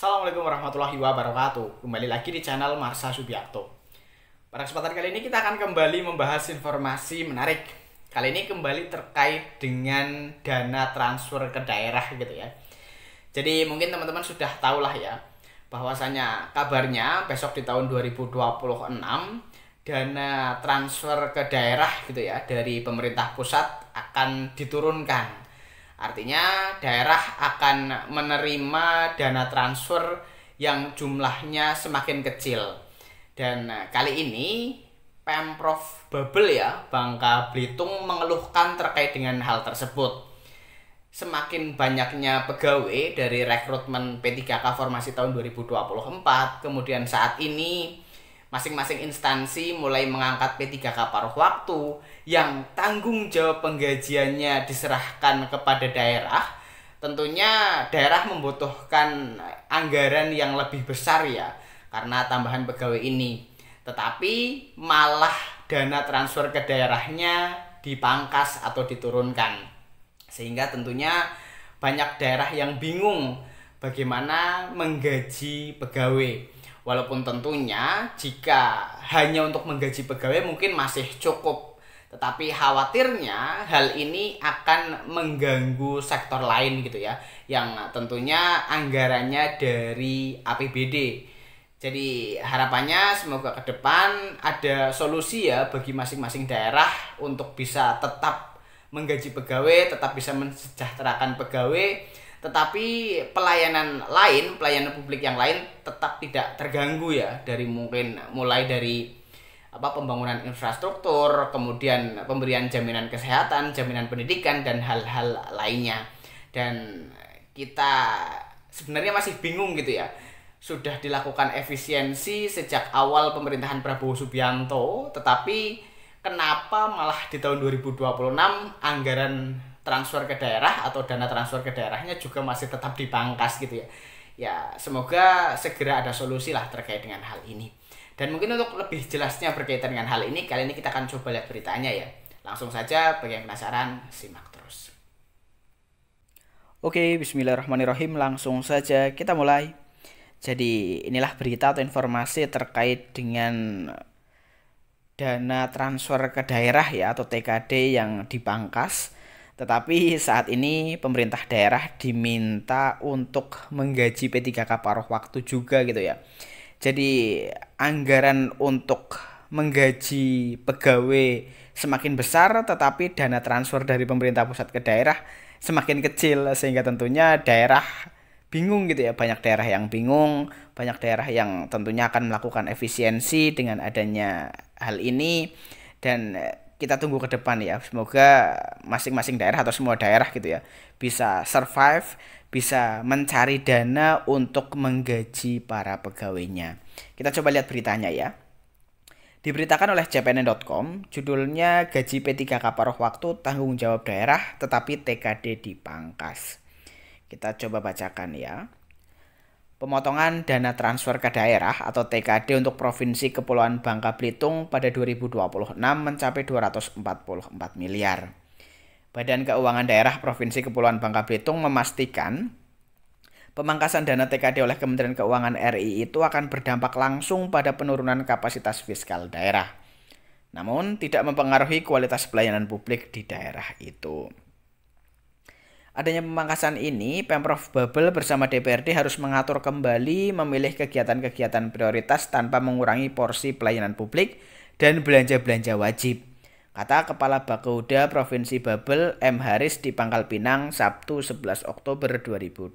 Assalamualaikum warahmatullahi wabarakatuh. Kembali lagi di channel Marsha Subiakto. Pada kesempatan kali ini kita akan kembali membahas informasi menarik. Kali ini kembali terkait dengan dana transfer ke daerah gitu ya. Jadi mungkin teman-teman sudah tahu lah ya, bahwasanya kabarnya besok di tahun 2026 dana transfer ke daerah gitu ya dari pemerintah pusat akan diturunkan. Artinya daerah akan menerima dana transfer yang jumlahnya semakin kecil. Dan kali ini Pemprov Babel ya, Bangka Belitung mengeluhkan terkait dengan hal tersebut. Semakin banyaknya pegawai dari rekrutmen P3K formasi tahun 2024, kemudian saat ini masing-masing instansi mulai mengangkat P3K paruh waktu yang tanggung jawab penggajiannya diserahkan kepada daerah. Tentunya daerah membutuhkan anggaran yang lebih besar ya karena tambahan pegawai ini. Tetapi malah dana transfer ke daerahnya dipangkas atau diturunkan. Sehingga tentunya banyak daerah yang bingung bagaimana menggaji pegawai. Walaupun tentunya jika hanya untuk menggaji pegawai mungkin masih cukup. Tetapi khawatirnya hal ini akan mengganggu sektor lain gitu ya, yang tentunya anggarannya dari APBD. Jadi harapannya semoga ke depan ada solusi ya bagi masing-masing daerah untuk bisa tetap menggaji pegawai, tetap bisa mensejahterakan pegawai, tetapi pelayanan lain, pelayanan publik yang lain tetap tidak terganggu ya, dari mungkin mulai dari pembangunan infrastruktur, kemudian pemberian jaminan kesehatan, jaminan pendidikan dan hal-hal lainnya. Dan kita sebenarnya masih bingung gitu ya. Sudah dilakukan efisiensi sejak awal pemerintahan Prabowo Subianto, tetapi kenapa malah di tahun 2026 anggaran transfer ke daerah atau dana transfer ke daerahnya juga masih tetap dipangkas gitu ya. Ya, semoga segera ada solusi lah terkait dengan hal ini. Dan mungkin untuk lebih jelasnya berkaitan dengan hal ini, kali ini kita akan coba lihat beritanya ya. Langsung saja, bagi yang penasaran, simak terus. Oke, bismillahirrahmanirrahim. Langsung saja kita mulai. Jadi inilah berita atau informasi terkait dengan dana transfer ke daerah ya atau TKD yang dipangkas. Tetapi saat ini pemerintah daerah diminta untuk menggaji P3K paruh waktu juga gitu ya. Jadi anggaran untuk menggaji pegawai semakin besar, tetapi dana transfer dari pemerintah pusat ke daerah semakin kecil, sehingga tentunya daerah bingung gitu ya. Banyak daerah yang bingung, banyak daerah yang tentunya akan melakukan efisiensi dengan adanya hal ini. Dan kita tunggu ke depan ya, semoga masing-masing daerah atau semua daerah gitu ya bisa survive, bisa mencari dana untuk menggaji para pegawainya. Kita coba lihat beritanya ya. Diberitakan oleh cpn.com, judulnya gaji P3K paruh waktu tanggung jawab daerah tetapi TKD dipangkas. Kita coba bacakan ya. Pemotongan dana transfer ke daerah atau TKD untuk Provinsi Kepulauan Bangka Belitung pada 2026 mencapai 244 miliar. Badan Keuangan Daerah Provinsi Kepulauan Bangka Belitung memastikan pemangkasan dana TKD oleh Kementerian Keuangan RI itu akan berdampak langsung pada penurunan kapasitas fiskal daerah. Namun tidak mempengaruhi kualitas pelayanan publik di daerah itu. Adanya pemangkasan ini, Pemprov Babel bersama DPRD harus mengatur kembali memilih kegiatan-kegiatan prioritas tanpa mengurangi porsi pelayanan publik dan belanja-belanja wajib, kata Kepala Bakauda Provinsi Babel M. Haris di Pangkal Pinang Sabtu 11 Oktober 2025.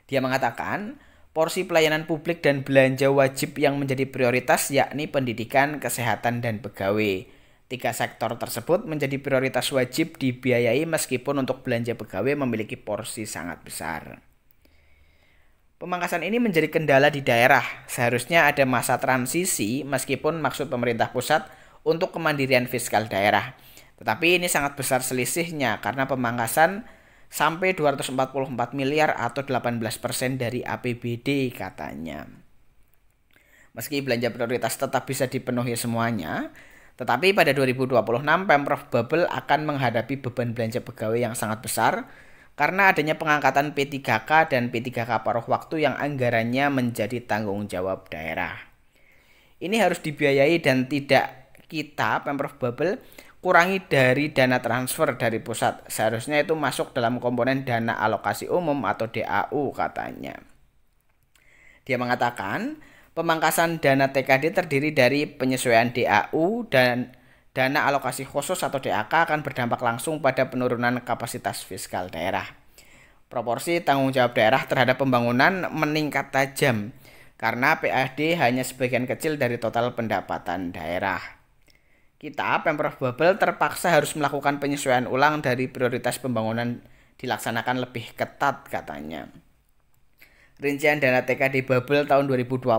Dia mengatakan, porsi pelayanan publik dan belanja wajib yang menjadi prioritas yakni pendidikan, kesehatan, dan pegawai. 3 sektor tersebut menjadi prioritas wajib dibiayai meskipun untuk belanja pegawai memiliki porsi sangat besar. Pemangkasan ini menjadi kendala di daerah. Seharusnya ada masa transisi meskipun maksud pemerintah pusat untuk kemandirian fiskal daerah. Tetapi ini sangat besar selisihnya karena pemangkasan sampai 244 miliar atau 18% dari APBD katanya. Meski belanja prioritas tetap bisa dipenuhi semuanya, tetapi pada 2026 Pemprov Babel akan menghadapi beban belanja pegawai yang sangat besar karena adanya pengangkatan P3K dan P3K paruh waktu yang anggarannya menjadi tanggung jawab daerah. Ini harus dibiayai dan tidak kita, Pemprov Babel, kurangi dari dana transfer dari pusat. Seharusnya itu masuk dalam komponen dana alokasi umum atau DAU katanya. Dia mengatakan pemangkasan dana TKD terdiri dari penyesuaian DAU dan dana alokasi khusus atau DAK akan berdampak langsung pada penurunan kapasitas fiskal daerah. Proporsi tanggung jawab daerah terhadap pembangunan meningkat tajam karena PAD hanya sebagian kecil dari total pendapatan daerah. Kita, Pemprov Babel, terpaksa harus melakukan penyesuaian ulang dari prioritas pembangunan dilaksanakan lebih ketat katanya. Rincian dana TKD Babel tahun 2026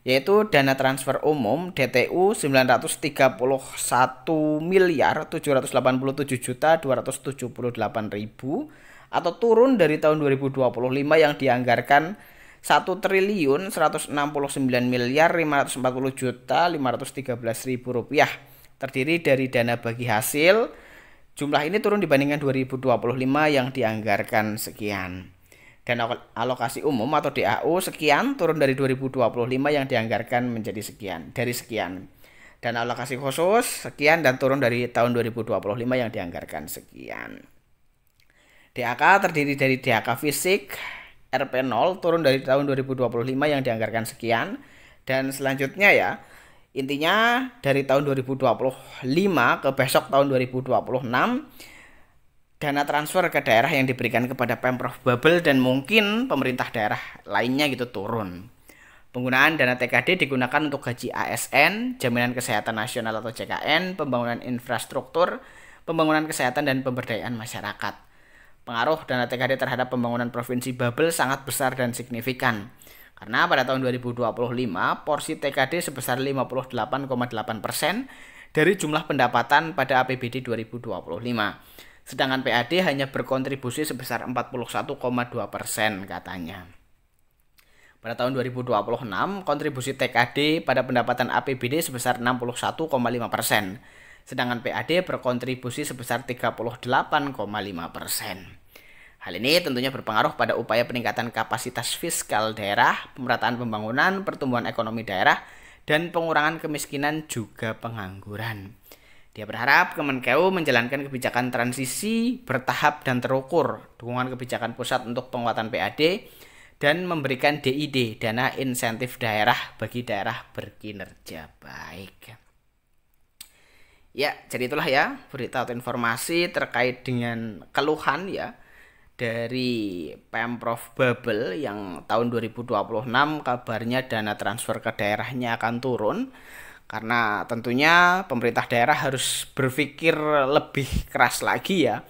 yaitu dana transfer umum DTU 931,787,278.000 atau turun dari tahun 2025 yang dianggarkan 1.169.540.513.000 rupiah, terdiri dari dana bagi hasil. Jumlah ini turun dibandingkan 2025 yang dianggarkan sekian. Dan alokasi umum atau DAU sekian, turun dari 2025 yang dianggarkan menjadi sekian, dari sekian. Dan alokasi khusus sekian dan turun dari tahun 2025 yang dianggarkan sekian. DAK terdiri dari DAK fisik RP0 turun dari tahun 2025 yang dianggarkan sekian. Dan selanjutnya ya, intinya dari tahun 2025 ke besok tahun 2026 dana transfer ke daerah yang diberikan kepada Pemprov Babel dan mungkin pemerintah daerah lainnya gitu turun. Penggunaan dana TKD digunakan untuk gaji ASN, Jaminan Kesehatan Nasional atau JKN, pembangunan infrastruktur, pembangunan kesehatan dan pemberdayaan masyarakat. Pengaruh dana TKD terhadap pembangunan Provinsi Babel sangat besar dan signifikan. Karena pada tahun 2025 porsi TKD sebesar 58,8% dari jumlah pendapatan pada APBD 2025. Sedangkan PAD hanya berkontribusi sebesar 41,2% katanya. Pada tahun 2026, kontribusi TKD pada pendapatan APBD sebesar 61,5%. Sedangkan PAD berkontribusi sebesar 38,5%. Hal ini tentunya berpengaruh pada upaya peningkatan kapasitas fiskal daerah, pemerataan pembangunan, pertumbuhan ekonomi daerah, dan pengurangan kemiskinan juga pengangguran. Dia berharap Kemenkeu menjalankan kebijakan transisi bertahap dan terukur, dukungan kebijakan pusat untuk penguatan PAD, dan memberikan DID, dana insentif daerah bagi daerah berkinerja baik. Ya, jadi itulah ya berita atau informasi terkait dengan keluhan ya dari Pemprov Babel yang tahun 2026 kabarnya dana transfer ke daerahnya akan turun. Karena tentunya pemerintah daerah harus berpikir lebih keras lagi ya,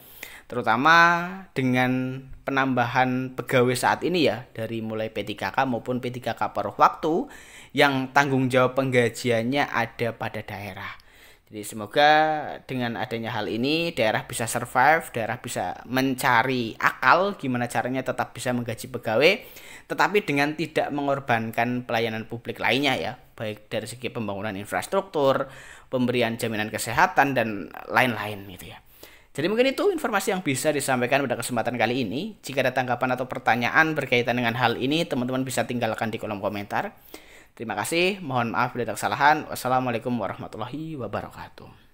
terutama dengan penambahan pegawai saat ini ya, dari mulai P3K maupun P3K paruh waktu yang tanggung jawab penggajiannya ada pada daerah. Jadi semoga dengan adanya hal ini daerah bisa survive, daerah bisa mencari akal gimana caranya tetap bisa menggaji pegawai, tetapi dengan tidak mengorbankan pelayanan publik lainnya ya, baik dari segi pembangunan infrastruktur, pemberian jaminan kesehatan, dan lain-lain gitu ya. Jadi mungkin itu informasi yang bisa disampaikan pada kesempatan kali ini. Jika ada tanggapan atau pertanyaan berkaitan dengan hal ini, teman-teman bisa tinggalkan di kolom komentar. Terima kasih, mohon maaf bila ada kesalahan. Wassalamualaikum warahmatullahi wabarakatuh.